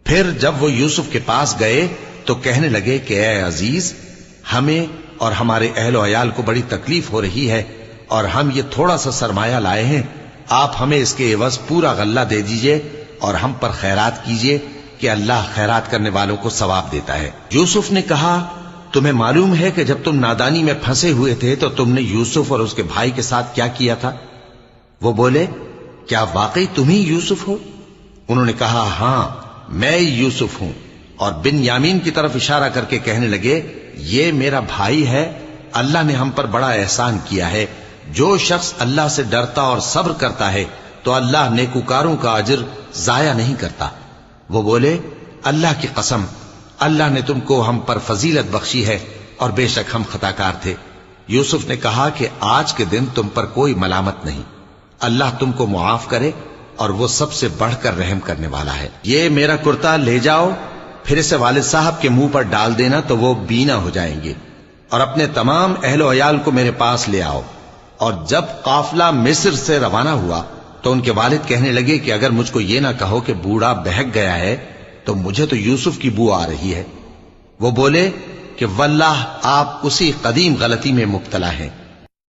پھر جب وہ یوسف کے پاس گئے تو کہنے لگے کہ اے عزیز، ہمیں اور ہمارے اہل و عیال کو بڑی تکلیف ہو رہی ہے اور ہم یہ تھوڑا سا سرمایہ لائے ہیں، آپ ہمیں اس کے عوض پورا غلہ دے دیجئے اور ہم پر خیرات کیجئے کہ اللہ خیرات کرنے والوں کو ثواب دیتا ہے۔ یوسف نے کہا تمہیں معلوم ہے کہ جب تم نادانی میں پھنسے ہوئے تھے تو تم نے یوسف اور اس کے بھائی کے ساتھ کیا کیا تھا؟ وہ بولے کیا واقعی تم ہی یوسف ہو؟ انہوں نے کہا ہاں میں یوسف ہوں، اور بن یامین کی طرف اشارہ کر کے کہنے لگے یہ میرا بھائی ہے، اللہ نے ہم پر بڑا احسان کیا ہے۔ جو شخص اللہ سے ڈرتا اور صبر کرتا ہے تو اللہ نیکوکاروں کا اجر ضائع نہیں کرتا۔ وہ بولے اللہ کی قسم، اللہ نے تم کو ہم پر فضیلت بخشی ہے اور بے شک ہم خطا کار تھے۔ یوسف نے کہا کہ آج کے دن تم پر کوئی ملامت نہیں، اللہ تم کو معاف کرے اور وہ سب سے بڑھ کر رحم کرنے والا ہے۔ یہ میرا کرتا لے جاؤ، پھر اسے والد صاحب کے منہ پر ڈال دینا تو وہ بینا ہو جائیں گے، اور اپنے تمام اہل و عیال کو میرے پاس لے آؤ۔ اور جب قافلہ مصر سے روانہ ہوا تو ان کے والد کہنے لگے کہ اگر مجھ کو یہ نہ کہو کہ بوڑھا بہک گیا ہے تو مجھے تو یوسف کی بو آ رہی ہے۔ وہ بولے کہ واللہ آپ اسی قدیم غلطی میں مبتلا ہیں،